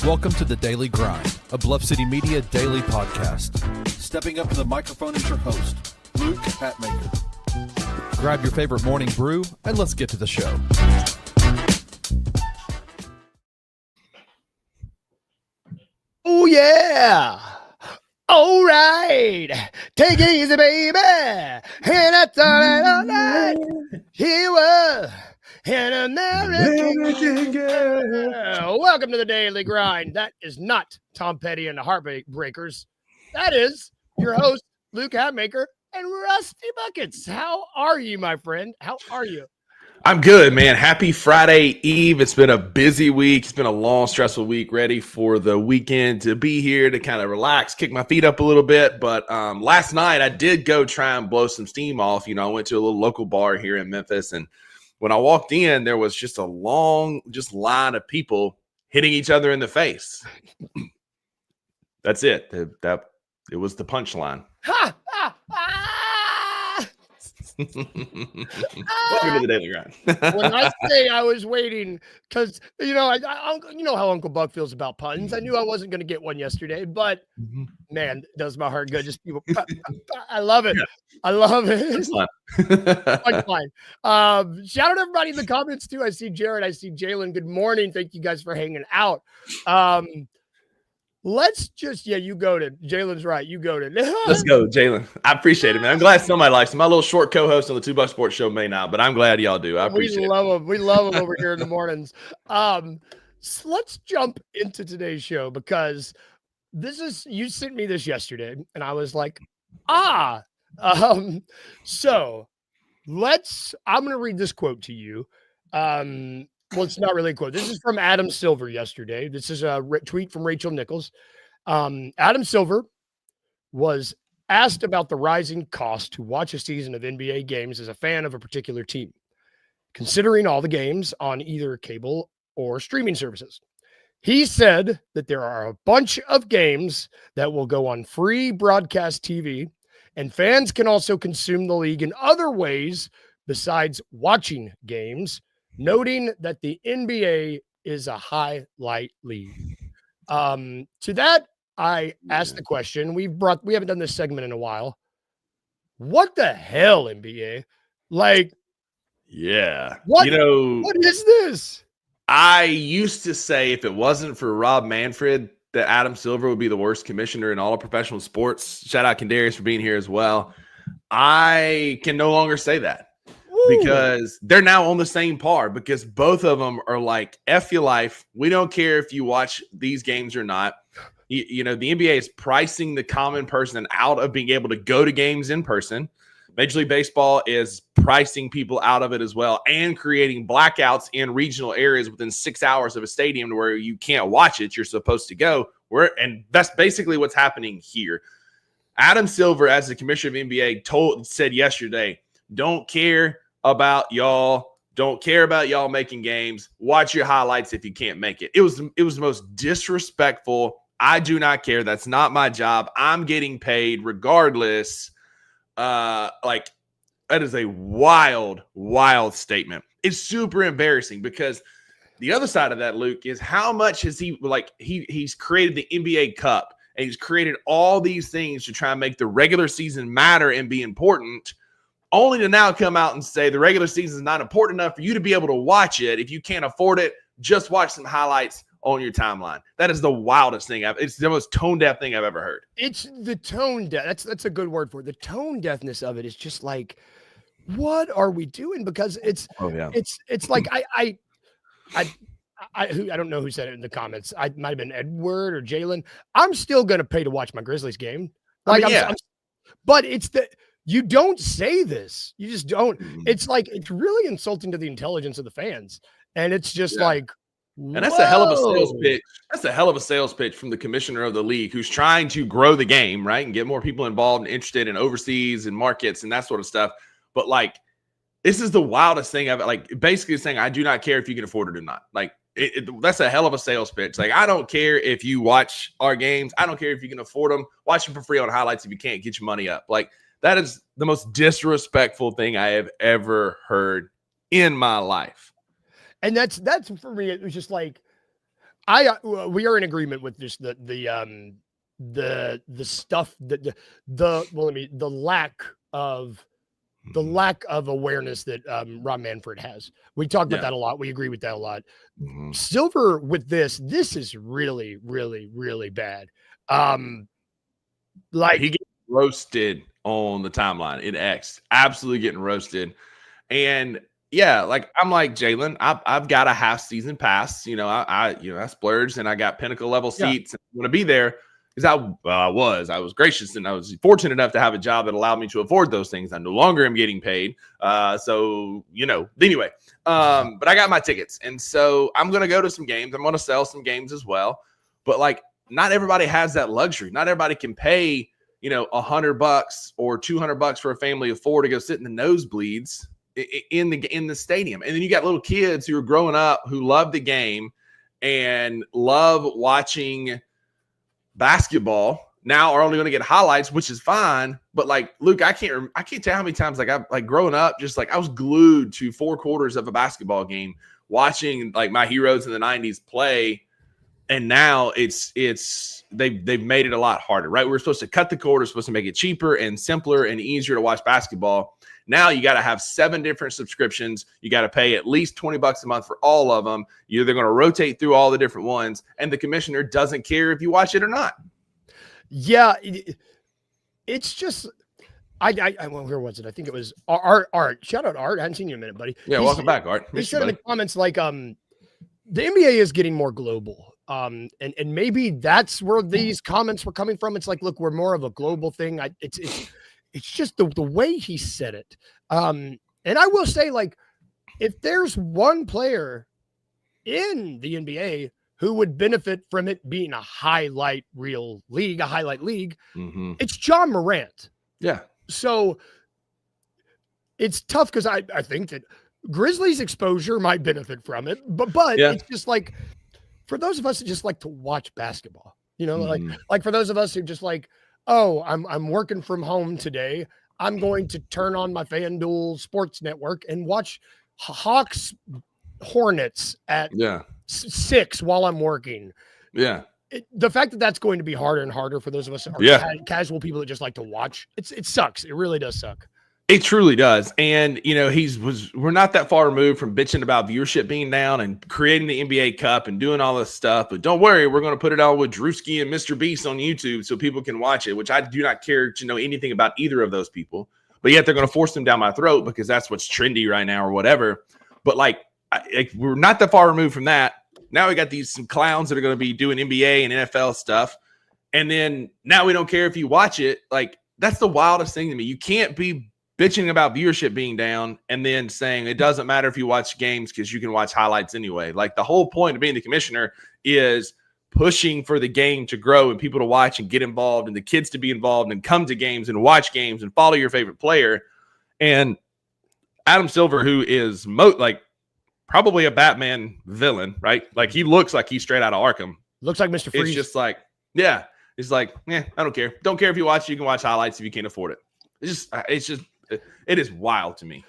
Welcome to the Daily Grind, a Bluff City Media daily podcast. Stepping up to the microphone is your host, Luke Hatmaker. Grab your favorite morning brew and let's get to the show. Oh, yeah. All right. Take it easy, baby. And that's all night. He was an American girl. Welcome to the Daily Grind. That is not Tom Petty and the Heartbreakers. That is your host, Luke Hatmaker and Rusty Buckets. How are you, my friend? How are you? I'm good, man. Happy Friday Eve. It's been a busy week. It's been a long, stressful week. Ready for the weekend to be here to kind of relax, kick my feet up a little bit. But last night I did go try and blow some steam off. I went to a little local bar here in Memphis, and when I walked in, there was just a long line of people hitting each other in the face. That's it. It was the punchline. Ha! Ha! Ha! Welcome to the Daily Grind. When I say I was waiting, because you know how Uncle Buck feels about puns. I knew I wasn't going to get one yesterday, but man, it does my heart good. Just people, I love it. Yeah. I love it. It's fun. Shout out to everybody in the comments too. I see Jared. I see Jalen. Good morning. Thank you guys for hanging out. Let's just, you go to Jalen's right. You go to let's go, Jalen. I appreciate it, man. I'm glad somebody likes him. My little short co-host on the $2 Sports Show may not, but I'm glad y'all do. I appreciate it. Him. We love him over here in the mornings. So let's jump into today's show because you sent me this yesterday and I was like, so I'm going to read this quote to you. Well, it's not really a quote. This is from Adam Silver yesterday. This is a tweet from Rachel Nichols. Adam Silver was asked about the rising cost to watch a season of NBA games as a fan of a particular team, considering all the games on either cable or streaming services. He said that there are a bunch of games that will go on free broadcast TV, and fans can also consume the league in other ways besides watching games, noting that the NBA is a highlight league. To that, I asked the question. We haven't done this segment in a while. What the hell, NBA? Yeah. What is this? I used to say if it wasn't for Rob Manfred, that Adam Silver would be the worst commissioner in all of professional sports. Shout out Kendarius for being here as well. I can no longer say that. Because they're now on the same par because both of them are like, F your life. We don't care if you watch these games or not. The NBA is pricing the common person out of being able to go to games in person. Major League Baseball is pricing people out of it as well and creating blackouts in regional areas within 6 hours of a stadium where you can't watch it. You're supposed to go. And that's basically what's happening here. Adam Silver, as the commissioner of NBA, said yesterday, don't care about y'all. Don't care about y'all making games. Watch your highlights if you can't make it. It was the most disrespectful. I do not care. That's not my job. I'm getting paid regardless. That is a wild, wild statement. It's super embarrassing because the other side of that, Luke, is how much has he's created the NBA Cup and he's created all these things to try and make the regular season matter and be important, only to now come out and say the regular season is not important enough for you to be able to watch it. If you can't afford it, just watch some highlights on your timeline. That is the wildest thing. It's the most tone-deaf thing I've ever heard. It's the tone deaf. That's a good word for it. The tone deafness of it is just like, what are we doing? Because it's like I don't know who said it in the comments. I might have been Edward or Jalen. I'm still going to pay to watch my Grizzlies game. But it's you don't say this. You just don't. It's like, it's really insulting to the intelligence of the fans. And it's just like, and that's a hell of a sales pitch. That's a hell of a sales pitch from the commissioner of the league who's trying to grow the game, right? And get more people involved and interested in overseas and markets and that sort of stuff. But this is the wildest thing basically saying, I do not care if you can afford it or not. That's a hell of a sales pitch. I don't care if you watch our games. I don't care if you can afford them. Watch them for free on highlights if you can't. Get your money up. That is the most disrespectful thing I have ever heard in my life. And that's for me. It was just like, we are in agreement with just the stuff that the lack of awareness that Rob Manfred has. We talk about that a lot. We agree with that a lot. Silver with this is really, really, really bad. Like he gets roasted on the timeline in X, absolutely getting roasted. And yeah, like I'm like Jalen, I've got a half season pass. I splurged and I got pinnacle level seats. And I'm going to be there because I was gracious and I was fortunate enough to have a job that allowed me to afford those things. I no longer am getting paid. Anyway, but I got my tickets. And so I'm going to go to some games. I'm going to sell some games as well. But like, not everybody has that luxury. Not everybody can pay, $100 or $200 for a family of 4 to go sit in the nosebleeds in the stadium. And then you got little kids who are growing up who love the game and love watching basketball. Now are only going to get highlights, which is fine. But like Luke, I can't tell how many times I growing up, just like I was glued to 4 quarters of a basketball game, watching like my heroes in the 90s play. And now they've made it a lot harder, right? We're supposed to cut the cord. We're supposed to make it cheaper and simpler and easier to watch basketball. Now you got to have 7 different subscriptions. You got to pay at least $20 a month for all of them. They're going to rotate through all the different ones, and the commissioner doesn't care if you watch it or not. Yeah, it's just where was it? I think it was Art. Shout out Art. I hadn't seen you in a minute, buddy. Yeah, welcome back, Art. He said in the comments like the NBA is getting more global. And maybe that's where these comments were coming from. It's like, look, we're more of a global thing. It's just the way he said it. And I will say, like, if there's one player in the NBA who would benefit from it being a highlight league, it's John Morant. Yeah. So it's tough because I think that Grizzlies exposure might benefit from it, but it's just like, for those of us who just like to watch basketball, like for those of us who just like, oh, I'm working from home today. I'm going to turn on my FanDuel Sports Network and watch Hawks Hornets at 6 while I'm working. Yeah. The fact that that's going to be harder and harder for those of us who are casual people that just like to watch, it sucks. It really does suck. It truly does. And, we're not that far removed from bitching about viewership being down and creating the NBA Cup and doing all this stuff. But don't worry, we're going to put it on with Drewski and Mr. Beast on YouTube so people can watch it, which I do not care to know anything about either of those people. But yet they're going to force them down my throat because that's what's trendy right now or whatever. But we're not that far removed from that. Now we got some clowns that are going to be doing NBA and NFL stuff. And then now we don't care if you watch it. Like, that's the wildest thing to me. You can't be bitching about viewership being down and then saying it doesn't matter if you watch games because you can watch highlights anyway. Like, the whole point of being the commissioner is pushing for the game to grow and people to watch and get involved and the kids to be involved and come to games and watch games and follow your favorite player. And Adam Silver, who is probably a Batman villain, right? Like, he looks like he's straight out of Arkham. Looks like Mr. Freeze. It's just like, yeah. It's like, I don't care. Don't care if you watch it. You can watch highlights if you can't afford it. It is wild to me.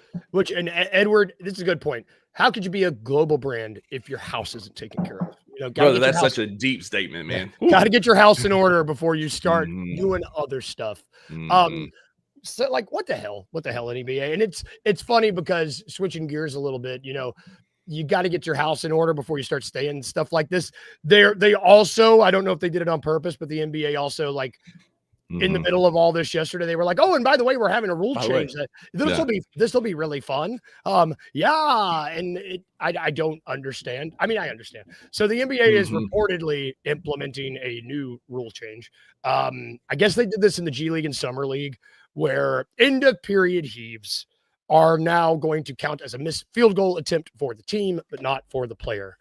And Edward, this is a good point. How could you be a global brand if your house isn't taken care of? Brother, that's such a deep statement, man. Got to get your house in order before you start doing other stuff. So like, what the hell in NBA? And it's funny because switching gears a little bit, you got to get your house in order before you start staying, stuff like this. They also, I don't know if they did it on purpose, but the NBA also, like, in the middle of all this yesterday, they were like, oh, and by the way, we're having a rule change. This will be really fun. And I don't understand. I mean, I understand. So the NBA is reportedly implementing a new rule change. I guess they did this in the G League and Summer League, where end of period heaves are now going to count as a missed field goal attempt for the team, but not for the player.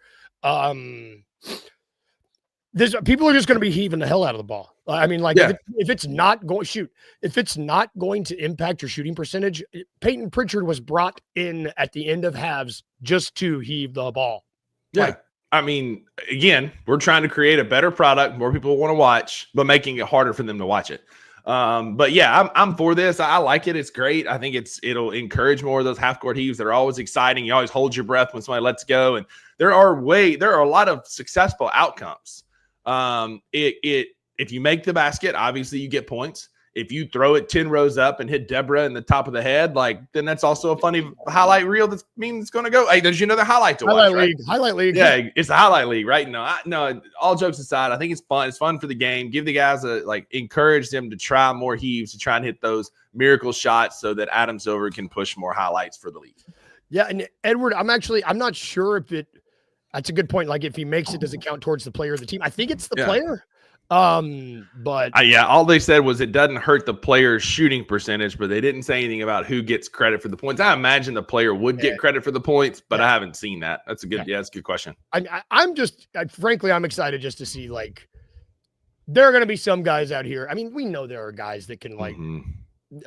People are just going to be heaving the hell out of the ball. I mean, like, if it's not going to impact your shooting percentage, Peyton Pritchard was brought in at the end of halves just to heave the ball. Yeah. I mean, again, we're trying to create a better product, more people want to watch, but making it harder for them to watch it. But yeah, I'm for this. I like it. It's great. I think it'll encourage more of those half court heaves that are always exciting. You always hold your breath when somebody lets go, and there are a lot of successful outcomes. If you make the basket, obviously you get points. If you throw it 10 rows up and hit Deborah in the top of the head, then that's also a funny highlight reel that means it's going to go. Hey, there's another highlight to watch, right? Highlight league. Yeah, it's a highlight league, right? No, all jokes aside, I think it's fun. It's fun for the game. Give the guys encourage them to try more heaves, to try and hit those miracle shots so that Adam Silver can push more highlights for the league. Yeah, and Edward, I'm not sure if that's a good point. Like if he makes it, does it count towards the player of the team? I think it's the player. But all they said was it doesn't hurt the player's shooting percentage, but they didn't say anything about who gets credit for the points. I imagine the player would get credit for the points, but I haven't seen that. That's a good question. Frankly, I'm excited just to see there are going to be some guys out here. I mean, we know there are guys that can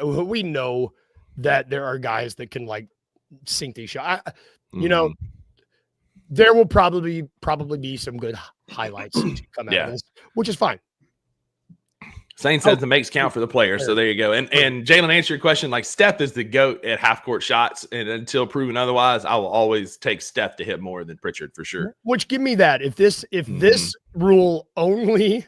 we know that there are guys that can sink these shots. There will probably be some good highlights to come out of this, which is fine. Sane says the makes count for the player, so there you go. And Jalen, answer your question. Steph is the GOAT at half court shots, and until proven otherwise, I will always take Steph to hit more than Pritchard for sure. Which give me that. If this rule only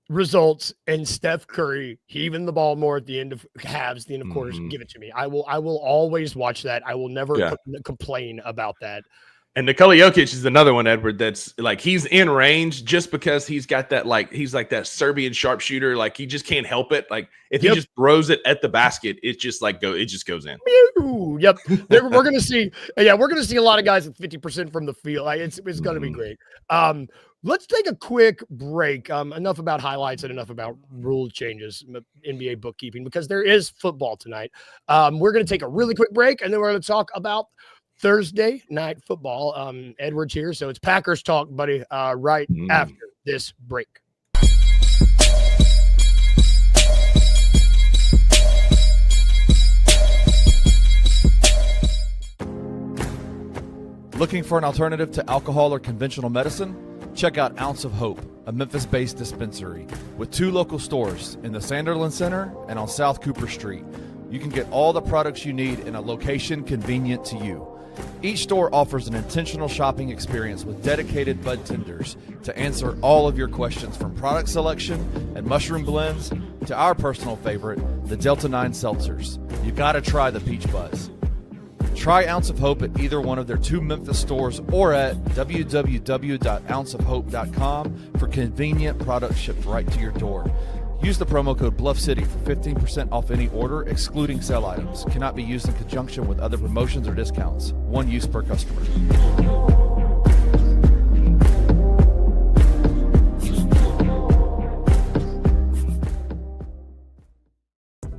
results in Steph Curry heaving the ball more at the end of halves, the end of quarters, give it to me. I will always watch that. I will never complain about that. And Nikola Jokic is another one, Edward, that's he's in range just because he's got that he's like that Serbian sharpshooter. He just can't help it. If he just throws it at the basket, it just goes in. Yep. We're gonna see a lot of guys at 50% from the field. It's gonna be great. Let's take a quick break. Enough about highlights and enough about rule changes, NBA bookkeeping, because there is football tonight. We're gonna take a really quick break, and then we're gonna talk about Thursday night football. Edward's here, so it's Packers talk, buddy, right after this break. Looking for an alternative to alcohol or conventional medicine? Check out Ounce of Hope, a Memphis-based dispensary with 2 local stores in the Sanderland Center and on South Cooper Street. You can get all the products you need in a location convenient to you. Each store offers an intentional shopping experience with dedicated bud tenders to answer all of your questions, from product selection and mushroom blends to our personal favorite, the Delta 9 seltzers. You gotta try the Peach Buzz. Try Ounce of Hope at either one of their 2 Memphis stores or at www.ounceofhope.com for convenient products shipped right to your door. Use the promo code BluffCity for 15% off any order, excluding sale items. Cannot be used in conjunction with other promotions or discounts. One use per customer.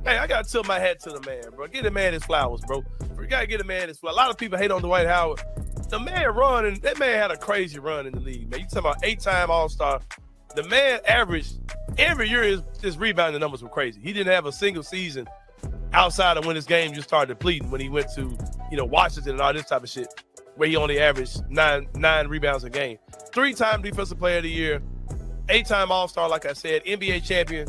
Hey, I gotta tip my hat to the man, bro. Get the man his flowers, bro. You gotta get the man his flowers. A lot of people hate on Dwight Howard. The man that man had a crazy run in the league, man. You talking about 8-time All-Star. The man averaged every year his rebounding numbers were crazy. He didn't have a single season outside of when his game just started depleting, when he went to, Washington and all this type of shit, where he only averaged nine rebounds a game. 3-time Defensive Player of the Year, 8-time All-Star, like I said, NBA champion.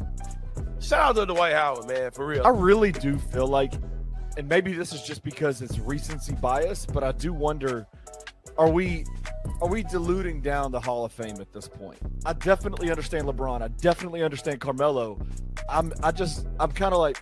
Shout out to Dwight Howard, man, for real. I really do feel like, and maybe this is just because it's recency bias, but I do wonder, are we diluting down the Hall of Fame at this point? I definitely understand LeBron. I definitely understand Carmelo. I'm kind of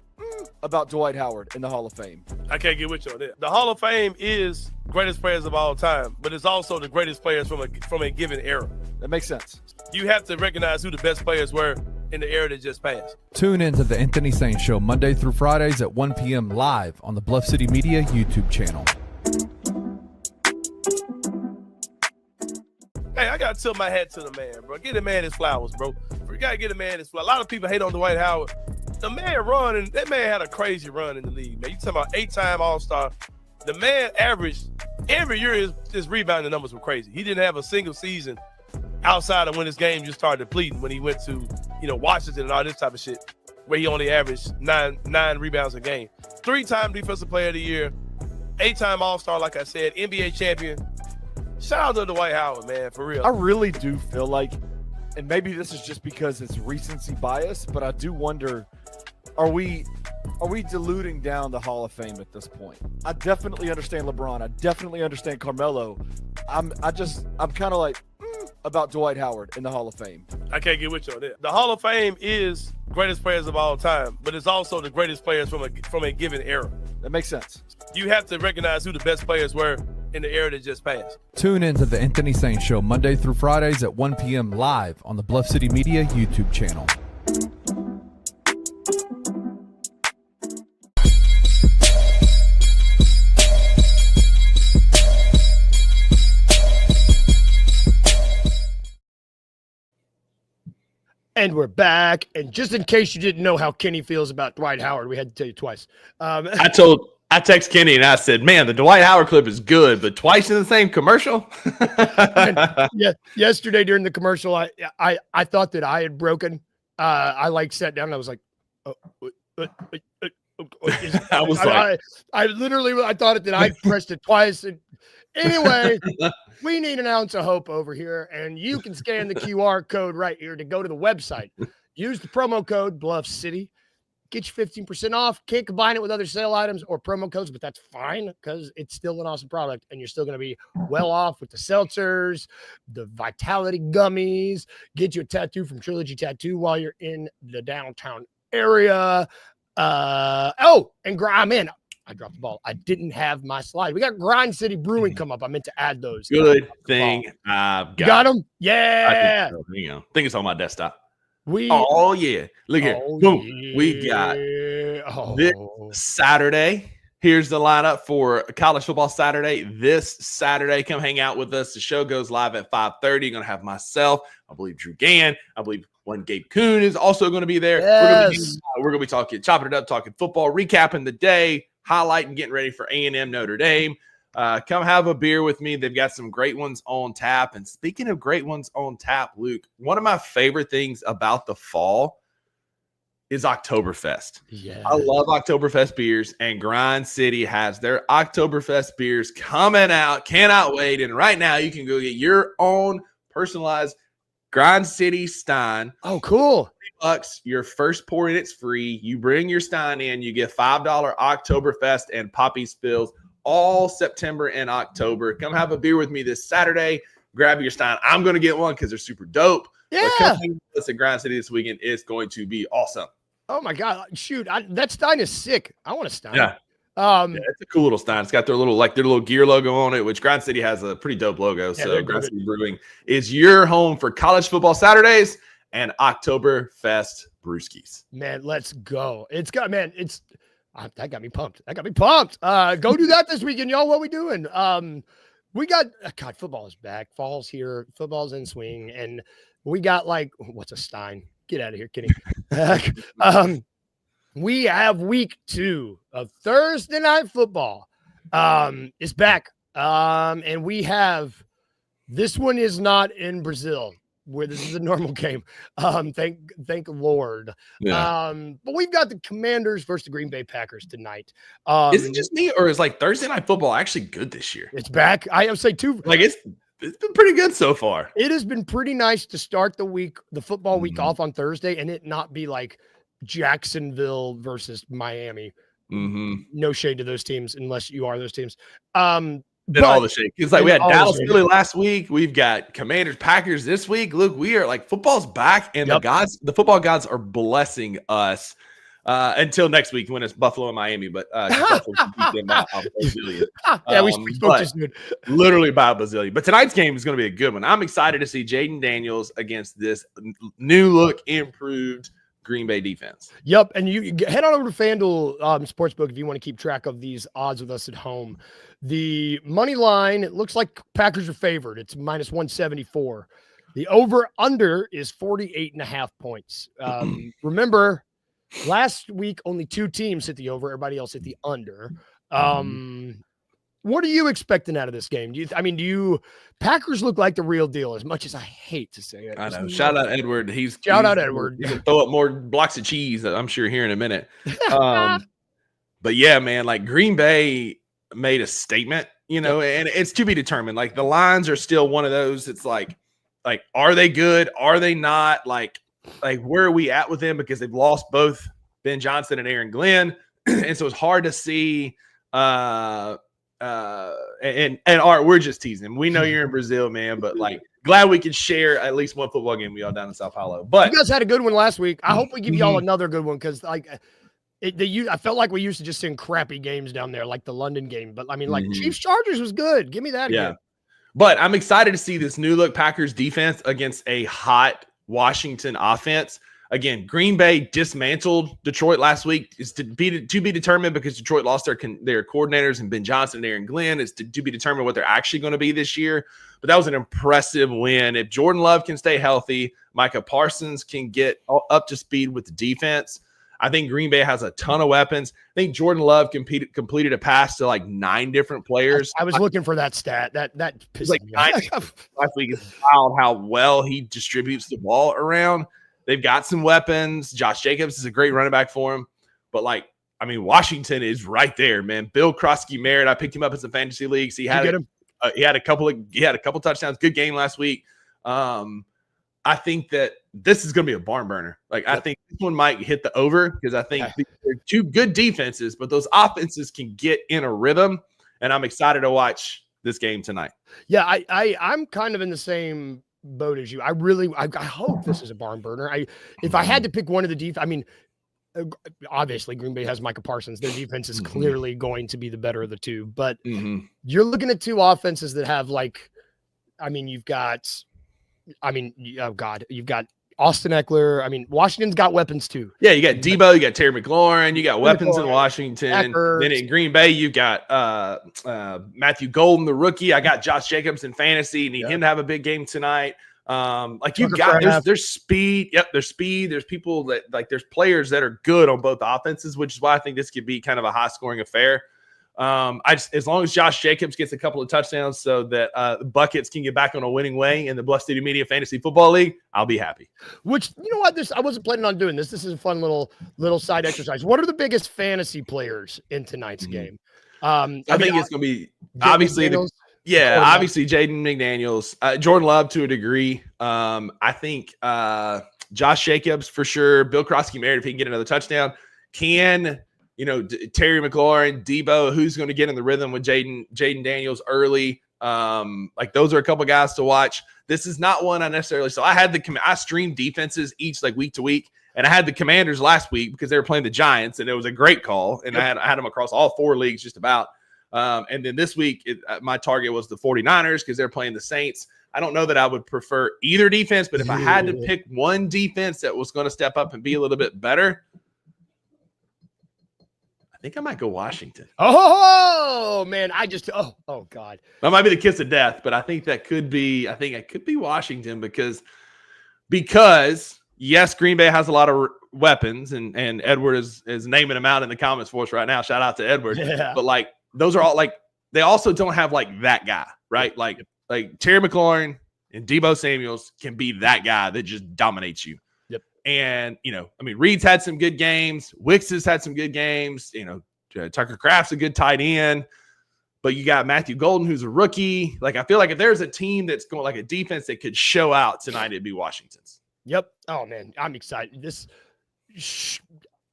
about Dwight Howard in the Hall of Fame. I can't get with you on that. The Hall of Fame is greatest players of all time, but it's also the greatest players from a given era. That makes sense. You have to recognize who the best players were in the era that just passed. Tune in to the Anthony Sane Show Monday through Fridays at 1 p.m. live on the Bluff City Media YouTube channel. Hey, I gotta tip my hat to the man, bro. Get the man his flowers, bro. You gotta get the man his flowers. A lot of people hate on Dwight Howard. The man that man had a crazy run in the league, man. You talking about 8-time All-Star. The man averaged every year his rebounding numbers were crazy. He didn't have a single season outside of when his game just started depleting, when he went to, Washington and all this type of shit, where he only averaged nine rebounds a game. 3-time Defensive Player of the Year, 8-time All-Star, like I said, NBA champion. Shout out to Dwight Howard, man, for real. I really do feel like, and maybe this is just because it's recency bias, but I do wonder, Are we diluting down the Hall of Fame at this point? I definitely understand LeBron. I definitely understand Carmelo. I'm kind of like about Dwight Howard in the Hall of Fame. I can't get with you on that. The Hall of Fame is greatest players of all time, but it's also the greatest players from a given era. That makes sense. You have to recognize who the best players were in the era that just passed. Tune in to the Anthony Sain Show Monday through Fridays at 1 p.m. live on the Bluff City Media YouTube channel. And we're back. And just in case you didn't know how Kenny feels about Dwight Howard, we had to tell you twice. I text Kenny and I said, man, the Dwight Howard clip is good, but twice in the same commercial. Yeah, yesterday during the commercial, I thought that I had broken. I sat down and I was like, I literally thought that I pressed it twice. And anyway, we need an ounce of hope over here, and you can scan the QR code right here to go to the website. Use the promo code Bluff City. Get you 15% off. Can't combine it with other sale items or promo codes, but that's fine because it's still an awesome product, and you're still going to be well off with the seltzers, the Vitality gummies. Get you a tattoo from Trilogy Tattoo while you're in the downtown area. And I dropped the ball. I didn't have my slide. We got Grind City Brewing come up. I meant to add those. Good thing I've got them? Yeah. I think it's on my desktop. Yeah. Look here. Boom. Yeah. We got this Saturday. Here's the lineup for College Football Saturday. This Saturday, come hang out with us. The show goes live at 5:30. You're going to have myself, I believe Drew Gann, I believe one Gabe Kuhn is also going to be there. Yes. We're going to be talking, chopping it up, talking football, recapping the day, highlighting, getting ready for A&M Notre Dame. Come have a beer with me. They've got some great ones on tap. And speaking of great ones on tap, Luke, one of my favorite things about the fall is Oktoberfest. Yeah. I love Oktoberfest beers, and Grind City has their Oktoberfest beers coming out. Cannot wait. And right now you can go get your own personalized Grind City Stein. Oh, cool. $3. Your first pour in, it's free. You bring your Stein in, you get $5 Oktoberfest and Poppy Spills all September and October. Come have a beer with me this Saturday. Grab your Stein. I'm going to get one because they're super dope. Yeah. But come hang with us at Grind City this weekend. It's going to be awesome. Oh my God. Shoot. That Stein is sick. I want a Stein. Yeah. It's a cool little Stein. It's got their little gear logo on it, which Grind City has a pretty dope logo. Yeah, so Grind City Brewing is your home for College Football Saturdays and Oktoberfest brewskis. Man, let's go. That got me pumped. Go do that this weekend, y'all. What we doing? We got football is back. Fall's here. Football's in swing, and we got what's a Stein? Get out of here, Kenny. We have week 2 of Thursday Night Football. It's back. And we have this one is not in Brazil, where this is a normal game. Thank Lord. Yeah. But we've got the Commanders versus the Green Bay Packers tonight. Is it just me, or is Thursday Night Football actually good this year? It's back. I would say too. It's been pretty good so far. It has been pretty nice to start the football week off on Thursday, and it not be like Jacksonville versus Miami. Mm-hmm. No shade to those teams, unless you are those teams. But all the shake. It's we had Dallas Philly last week. We've got Commanders Packers this week. Look, we are football's back, and the football gods are blessing us until next week when it's Buffalo and Miami. But Buffalo can beat them by a bazillion. We spoke just good. Literally by a bazillion. But tonight's game is going to be a good one. I'm excited to see Jaden Daniels against this new look, improved Green Bay defense. Yep. And you head on over to FanDuel Sportsbook if you want to keep track of these odds with us at home. The money line, it looks like Packers are favored. It's minus 174. The over-under is 48.5 points. Remember, last week only 2 teams hit the over. Everybody else hit the under. What are you expecting out of this game? Packers look like the real deal, as much as I hate to say it. I know. Shout out Edward. Shout out Edward. He can throw up more blocks of cheese, I'm sure, here in a minute. But yeah, man, Green Bay made a statement, and it's to be determined. The lines are still one of those. It's are they good? Are they not? Where are we at with them? Because they've lost both Ben Johnson and Aaron Glenn. And so it's hard to see. And Art, we're just teasing. We know you're in Brazil, man, but like glad we could share at least one football game we all down in Sao Paulo. But you guys had a good one last week. I hope we give y'all another good one because like I felt like we used to just send crappy games down there, like the London game. But I mean, like Chiefs Chargers was good. Give me that again. But I'm excited to see this new look Packers defense against a hot Washington offense. Again, Green Bay dismantled Detroit last week. It's to be determined because Detroit lost their coordinators and Ben Johnson and Aaron Glenn. It's to be determined what they're actually going to be this year. But that was an impressive win. If Jordan Love can stay healthy, Micah Parsons can get up to speed with the defense. I think Green Bay has a ton of weapons. I think Jordan Love completed a pass to like 9 different players. I was looking for that stat. That pissed like me off. last week is wild how well he distributes the ball around. They've got some weapons. Josh Jacobs is a great running back for him. But like, I mean, Washington is right there, man. Bill Krosky-Merritt, I picked him up in some fantasy leagues. He had a couple touchdowns. Good game last week. I think that this is going to be a barn burner. Like, I think this one might hit the over because I think they're 2 good defenses, but those offenses can get in a rhythm. And I'm excited to watch this game tonight. Yeah, I'm kind of in the same boat as you. I hope this is a barn burner. If I had to pick one of the defense, I mean, obviously Green Bay has Micah Parsons. Their defense is clearly going to be the better of the two, but you're looking at 2 offenses that have like, I mean, you've got Austin Eckler. I mean, Washington's got weapons too. Yeah, you got Debo, you got Terry McLaurin, you got weapons in Washington. Eckler. Then in Green Bay, you got Matthew Golden, the rookie. I got Josh Jacobs in fantasy. Need him to have a big game tonight. Like you got there's speed. Yep, there's speed. There's people that like there's players that are good on both offenses, which is why I think this could be kind of a high scoring affair. As long as Josh Jacobs gets a couple of touchdowns so that Buckets can get back on a winning way in the Bluff City Media Fantasy Football League, I'll be happy. Which, you know what, I wasn't planning on doing this. This is a fun little side exercise. What are the biggest fantasy players in tonight's game? I think it's going to be obviously obviously Jaden McDaniels, Jordan Love to a degree. I think Josh Jacobs for sure. Bill Krosky-Merritt, if he can get another touchdown, Terry McLaurin, Debo, who's going to get in the rhythm with Jaden Daniels early. Like those are a couple guys to watch. This is not one I necessarily. So I streamed defenses each like week to week, and I had the Commanders last week because they were playing the Giants, and it was a great call. And I had them across all 4 leagues just about. And then this week, my target was the 49ers because they're playing the Saints. I don't know that I would prefer either defense, but if I had to pick one defense that was going to step up and be a little bit better, I think I might go Washington. Oh man, oh God. That might be the kiss of death, but I think it could be Washington because yes, Green Bay has a lot of weapons and Edward is naming them out in the comments for us right now. Shout out to Edward. Yeah. But like those are all like they also don't have like that guy, right? Like Terry McLaurin and Debo Samuels can be that guy that just dominates you. And, Reed's had some good games. Wicks has had some good games. Tucker Kraft's a good tight end. But you got Matthew Golden, who's a rookie. Like, I feel like if there's a team that's going like a defense that could show out tonight, it'd be Washington's. Yep. Oh, man, I'm excited.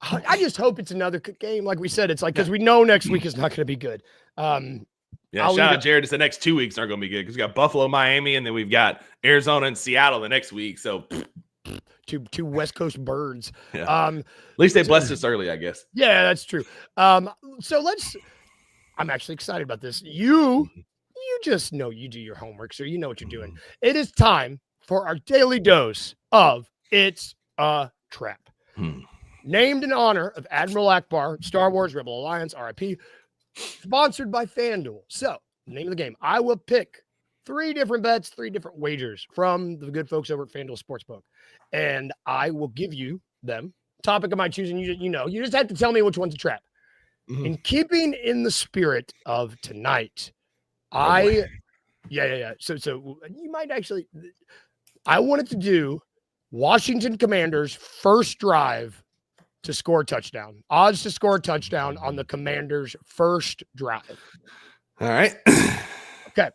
I just hope it's another good game. Like we said, it's like because we know next week is not going to be good. Shout out Jared. It's the next 2 weeks aren't going to be good because we got Buffalo, Miami, and then we've got Arizona and Seattle the next week. So two West Coast birds. Yeah. At least they blessed us early, I guess. Yeah, that's true. So I'm actually excited about this. You just know you do your homework, so you know what you're doing. It is time for our daily dose of It's a Trap. Named in honor of Admiral Akbar, Star Wars Rebel Alliance, RIP, sponsored by FanDuel. So, name of the game, I will pick 3 different bets, 3 different wagers from the good folks over at FanDuel Sportsbook. And I will give you them. Topic of my choosing, you just have to tell me which one's a trap. In keeping in the spirit of tonight, So you might actually, I wanted to do Washington Commanders first drive to score a touchdown. Odds to score a touchdown on the Commanders first drive. All right. Okay.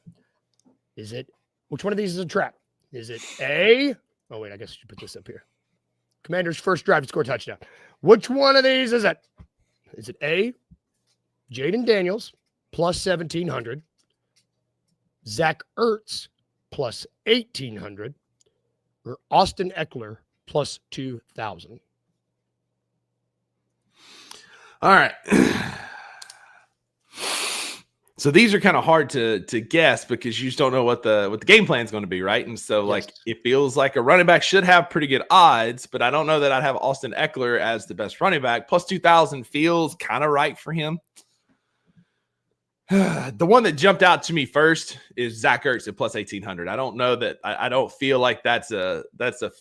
Which one of these is a trap? Is it A? Oh, wait, I guess I should put this up here. Commanders first drive to score a touchdown. Which one of these is it? Is it A, Jaden Daniels plus 1,700, Zach Ertz plus 1,800, or Austin Eckler plus 2,000? All right. So these are kind of hard to guess because you just don't know what the game plan is going to be, right? And so, like, it feels like a running back should have pretty good odds, but I don't know that I'd have Austin Eckler as the best running back. Plus 2,000 feels kind of right for him. The one that jumped out to me first is Zach Ertz at plus 1,800. I don't know that I don't feel like that's a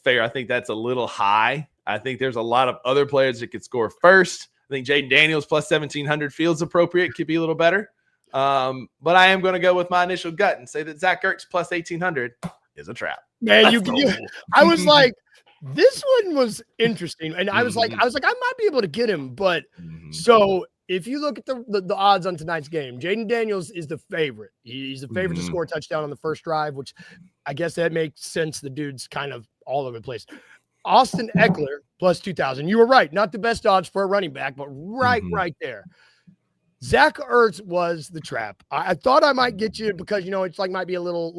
fair. I think that's a little high. I think there's a lot of other players that could score first. I think Jaden Daniels plus 1,700 feels appropriate. Could be a little better. But I am going to go with my initial gut and say that Zach Ertz plus 1,800 is a trap. Man, I was like, this one was interesting. And I was like, I might be able to get him. But so if you look at the odds on tonight's game, Jaden Daniels is the favorite. He's the favorite to score a touchdown on the first drive, which I guess that makes sense. The dude's kind of all over the place. Austin Eckler plus 2,000. You were right. Not the best odds for a running back, but right there. Zach Ertz was the trap. I thought I might get you because, it's like might be a little,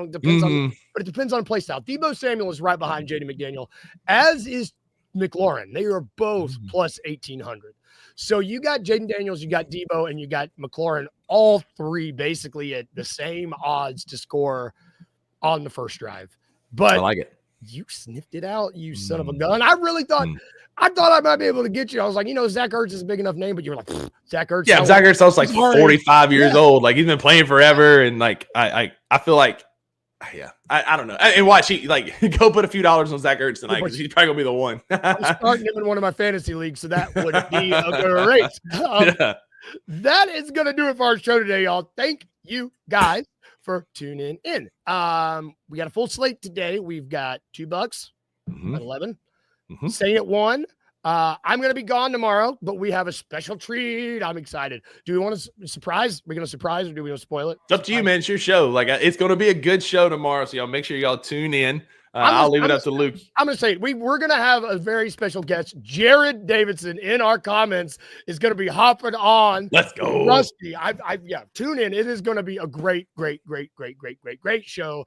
depends on, but it depends on play style. Deebo Samuel is right behind Jaden McDaniel, as is McLaurin. They are both plus 1,800. So you got Jaden Daniels, you got Deebo, and you got McLaurin, all three basically at the same odds to score on the first drive. But I like it. You sniffed it out, you son of a gun. I really thought I might be able to get you. I was like, Zach Ertz is a big enough name, but you were like, Zach Ertz. Yeah, Zach Ertz was like 45 years old. Like, he's been playing forever. And like, I feel like, I don't know. And watch, go put a few dollars on Zach Ertz tonight because he's probably going to be the one. I'm starting him in one of my fantasy leagues, so that would be a great. That is going to do it for our show today, y'all. Thank you guys for tuning in. We got a full slate today. We've got $2 at 11. Staying at 1. I'm going to be gone tomorrow, but we have a special treat. I'm excited. Do we want to surprise? We're going to surprise, or do we want to spoil it? It's up to you, man. It's your show. Like, it's going to be a good show tomorrow, so y'all make sure y'all tune in. I'll leave it up to Luke. I'm going to say it. We're going to have a very special guest. Jared Davidson in our comments is going to be hopping on. Let's go. Rusty. Tune in. It is going to be a great show.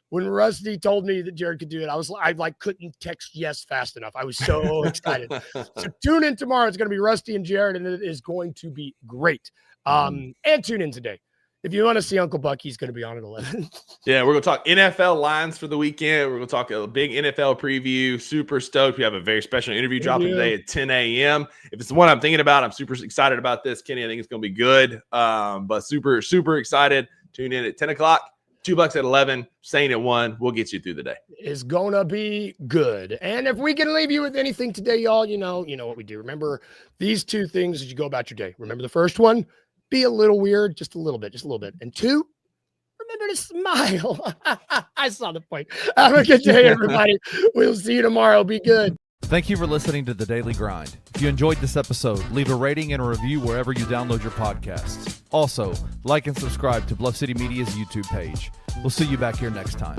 When Rusty told me that Jared could do it, I couldn't text yes fast enough. I was so excited. So tune in tomorrow. It's going to be Rusty and Jared, and it is going to be great. And tune in today. If you want to see Uncle Buck, he's going to be on at 11. Yeah, we're going to talk NFL lines for the weekend. We're going to talk a big NFL preview. Super stoked. We have a very special interview dropping today at 10 a.m. If it's the one I'm thinking about, I'm super excited about this, Kenny. I think it's going to be good. But super, super excited. Tune in at 10 o'clock. $2 at 11, staying at 1. We'll get you through the day. It's gonna be good. And if we can leave you with anything today, y'all, you know what we do. Remember these 2 things as you go about your day. Remember the first one, be a little weird, just a little bit. And 2, remember to smile. I saw the point. Have a good day, everybody. We'll see you tomorrow. Be good. Thank you for listening to The Daily Grind. If you enjoyed this episode, leave a rating and a review wherever you download your podcasts. Also, like and subscribe to Bluff City Media's YouTube page. We'll see you back here next time.